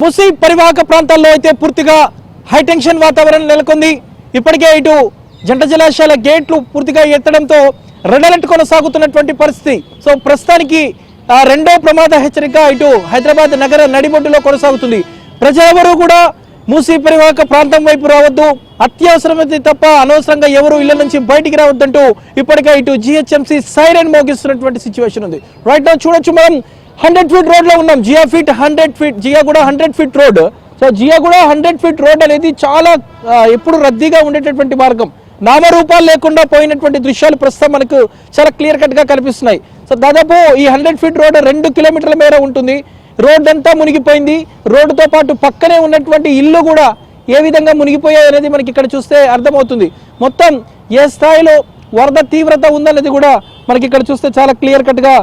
మూసీ పరివాహక ప్రాంతాల్లో అయితే పూర్తిగా హై టెన్షన్ వాతావరణం నెలకొంది. ఇప్పటికే ఇటు జంట జలాశయాల గేట్లు పూర్తిగా ఎత్తడంతో రెడ్ అలర్ట్ కొనసాగుతున్నటువంటి పరిస్థితి. సో ప్రస్తుతానికి రెండో ప్రమాద హెచ్చరిక ఇటు హైదరాబాద్ నగర నడిబొడ్డులో కొనసాగుతుంది. ప్రజలెవరూ కూడా మూసీ పరివాహక ప్రాంతం వైపు రావద్దు, అత్యవసరమైతే తప్ప అనవసరంగా ఎవరు ఇళ్ల నుంచి బయటికి రావద్దంటూ ఇప్పటికే ఇటు జిహెచ్ఎంసీ సైరన్ మోగిస్తున్నటువంటి సిచ్యువేషన్ ఉంది. రైట్ నౌ చూడొచ్చు, మనం 100 ఫీట్ రోడ్ లో ఉన్నాం. Jiyaguda 100 feet road. So Jiyaguda 100 feet road అనేది చాలా ఎప్పుడు రద్దీగా ఉండేటటువంటి మార్గం. నామరూపాలు లేకుండా పోయినటువంటి దృశ్యాలు ప్రస్తుతం మనకు చాలా క్లియర్ కట్ గా కనిపిస్తున్నాయి. సో దాదాపు ఈ 100 ఫీట్ రోడ్ 2 కిలోమీటర్ల మేర ఉంటుంది. రోడ్ అంతా మునిగిపోయింది. రోడ్డుతో పాటు పక్కనే ఉన్నటువంటి ఇల్లు కూడా ఏ విధంగా మునిగిపోయాయి అనేది మనకి ఇక్కడ చూస్తే అర్థమవుతుంది. మొత్తం ఏ స్థాయిలో వరద తీవ్రత ఉందనేది కూడా మనకి ఇక్కడ చూస్తే చాలా క్లియర్ కట్ గా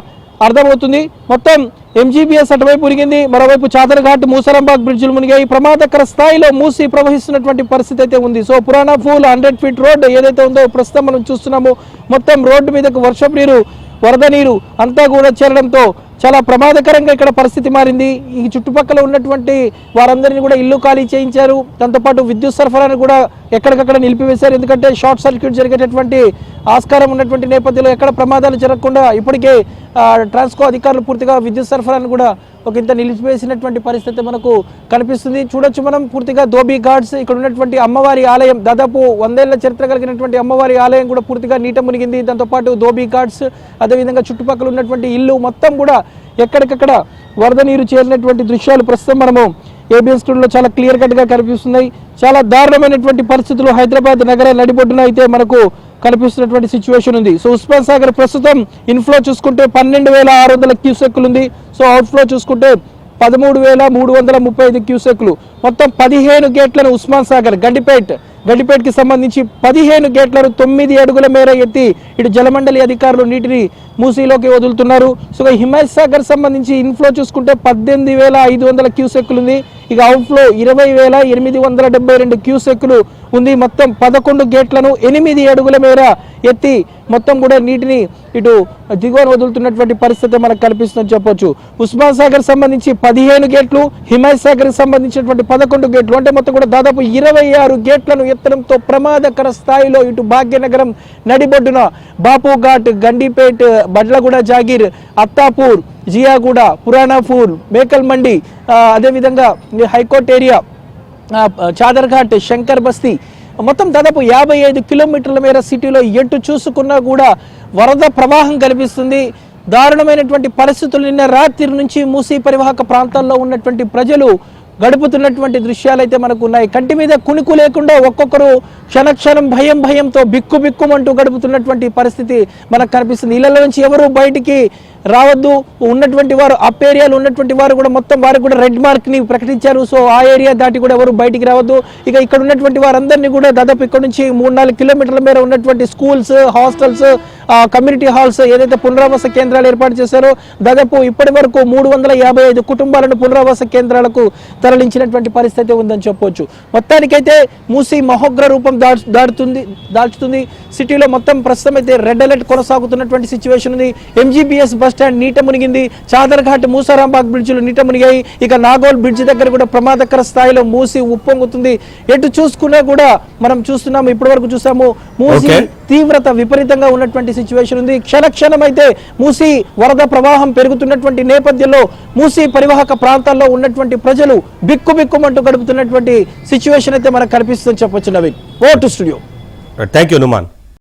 అర్థమవుతుంది. మొత్తం ఎంజీబీఎస్ అటువైపు మునిగింది, మరోవైపు చాదర్ఘాట్ మూసరాంబాగ్ బ్రిడ్జిలు మునిగాయి. ప్రమాదకర స్థాయిలో మూసి ప్రవహిస్తున్నటువంటి పరిస్థితి అయితే ఉంది. So Purana Pul 100 feet road ఏదైతే ఉందో ప్రస్తుతం మనం చూస్తున్నాము, మొత్తం రోడ్డు మీదకు వర్షపు నీరు, వరద నీరు అంతా కూడా చేరడంతో చాలా ప్రమాదకరంగా ఇక్కడ పరిస్థితి మారింది. ఈ చుట్టుపక్కల ఉన్నటువంటి వారందరినీ కూడా ఇల్లు ఖాళీ చేయించారు. దాంతోపాటు విద్యుత్ సరఫరాను కూడా ఎక్కడికక్కడ నిలిపివేశారు. ఎందుకంటే షార్ట్ సర్క్యూట్ జరిగేటటువంటి ఆస్కారం ఉన్నటువంటి నేపథ్యంలో ఎక్కడ ప్రమాదాలు జరగకుండా ఇప్పటికే ట్రాన్స్కో అధికారులు పూర్తిగా విద్యుత్ సరఫరాను కూడా ఒక ఇంత నిలిపివేసినటువంటి పరిస్థితి మనకు కనిపిస్తుంది. చూడొచ్చు మనం పూర్తిగా ధోబీ ఘాట్స్, ఇక్కడ ఉన్నటువంటి అమ్మవారి ఆలయం, దాదాపు 100 ఏళ్ల చరిత్ర కలిగినటువంటి అమ్మవారి ఆలయం కూడా పూర్తిగా నీట మునిగింది. దాంతోపాటు ధోబీ ఘాట్స్, అదేవిధంగా చుట్టుపక్కల ఉన్నటువంటి ఇల్లు మొత్తం కూడా ఎక్కడికక్కడ వరద నీరు చేరినటువంటి దృశ్యాలు ప్రస్తుతం మనము ఏబిఎన్ స్టూడియోలో చాలా క్లియర్ కట్ గా కనిపిస్తున్నాయి. చాలా దారుణమైనటువంటి పరిస్థితులు హైదరాబాద్ నగర నడిబొడ్డున అయితే మనకు కనిపిస్తున్నటువంటి సిచ్యువేషన్ ఉంది. సో ఉస్మాన్ సాగర్ ప్రస్తుతం ఇన్ఫ్లో చూసుకుంటే 12,600 క్యూసెక్లు ఉంది. సో అవుట్ఫ్లో చూసుకుంటే 13,335 క్యూసెక్లు. మొత్తం 15 గేట్లను ఉస్మాన్ సాగర్ గండిపేట్కి సంబంధించి 15 గేట్లను 9 అడుగుల మేర ఎత్తి ఇటు జలమండలి అధికారులు నీటిని మూసీలోకి వదులుతున్నారు. సో హిమాయత్ సాగర్ సంబంధించి ఇన్ఫ్లో చూసుకుంటే 18,500 క్యూసెక్లు ఉంది. ఇక అవుట్ఫ్లో 20,872 క్యూసెక్లు ఉంది. మొత్తం 11 గేట్లను 8 అడుగుల మేర ఎత్తి మొత్తం కూడా నీటిని ఇటు దిగువన వదులుతున్నటువంటి పరిస్థితి మనకు కనిపిస్తుందని చెప్పొచ్చు. ఉస్మాన్ సాగర్ సంబంధించి 15 గేట్లు, హిమాయత్ సాగర్ సంబంధించినటువంటి 11 గేట్లు, అంటే మొత్తం కూడా దాదాపు 26 గేట్లను ఎత్తడంతో ప్రమాదకర స్థాయిలో ఇటు భాగ్యనగరం నడిబొడ్డున బాపుఘాట్, గండిపేట్, బండ్లగూడ, జాగీర్, అత్తాపూర్, జియాగూడ, పురాణాపూర్, మేకల్ మండి, అదేవిధంగా హైకోర్ట్ ఏరియా, చాదర్ఘాట్, శంకర్ బస్తీ, మొత్తం దాదాపు 55 కిలోమీటర్ల మేర సిటీలో ఎటు చూసుకున్నా కూడా వరద ప్రవాహం కనిపిస్తుంది. దారుణమైనటువంటి పరిస్థితులు నిన్న రాత్రి నుంచి మూసీ పరివాహక ప్రాంతాల్లో ఉన్నటువంటి ప్రజలు గడుపుతున్నటువంటి దృశ్యాలు అయితే మనకు ఉన్నాయి. కంటి మీద కునుకు లేకుండా ఒక్కొక్కరు క్షణక్షణం భయంతో బిక్కుమంటూ గడుపుతున్నటువంటి పరిస్థితి మనకు కనిపిస్తుంది. ఇళ్ల నుంచి ఎవరు బయటికి రావద్దు, ఉన్నటువంటి వారు అప్ ఏరియాలో ఉన్నటువంటి వారు కూడా మొత్తం వారికి కూడా రెడ్ మార్క్ ని ప్రకటించారు. సో ఆ ఏరియా దాటి కూడా ఎవరు బయటికి రావద్దు. ఇక ఇక్కడ ఉన్నటువంటి వారందరినీ కూడా దాదాపు ఇక్కడ నుంచి 3-4 కిలోమీటర్ల మేర ఉన్నటువంటి స్కూల్స్, హాస్టల్స్, కమ్యూనిటీ హాల్స్ ఏదైతే పునరావాస కేంద్రాలు ఏర్పాటు చేశారో దాదాపు ఇప్పటి వరకు 355 కుటుంబాలను పునరావాస కేంద్రాలకు తరలించినటువంటి పరిస్థితి ఉందని చెప్పొచ్చు. మొత్తానికైతే మూసీ మహోగ్ర రూపం దాల్చుతుంది. సిటీలో మొత్తం ప్రస్తుతం అయితే రెడ్ అలర్ట్ కొనసాగుతున్నటువంటి సిచ్యువేషన్ ఉంది. ఎంజీబీఎస్ బస్ స్టాండ్ నీట మునిగింది. చాదర్ఘాట్, మూసరాంబాగ్ బ్రిడ్జిలు నీట మునిగాయి. ఇక నాగోల్ బ్రిడ్జ్ దగ్గర కూడా ప్రమాదకర స్థాయిలో మూసి ఉప్పొంగుతుంది. ఎటు చూసుకున్నా కూడా మనం చూస్తున్నాము, ఇప్పటి వరకు చూసాము మూసి తీవ్రత విపరీతంగా ఉన్నటువంటి సిచ్యువేషన్ ఉంది. క్షణక్షణం అయితే మూసి వరద ప్రవాహం పెరుగుతున్నటువంటి నేపథ్యంలో మూసి పరివాహక ప్రాంతాల్లో ఉన్నటువంటి ప్రజలు బిక్కుమంటూ గడుపుతున్నటువంటి సిచ్యువేషన్ అయితే మనకు కనిపిస్తుందని చెప్పొచ్చు. నవీన్, ఓ to studio. Thank you Numan.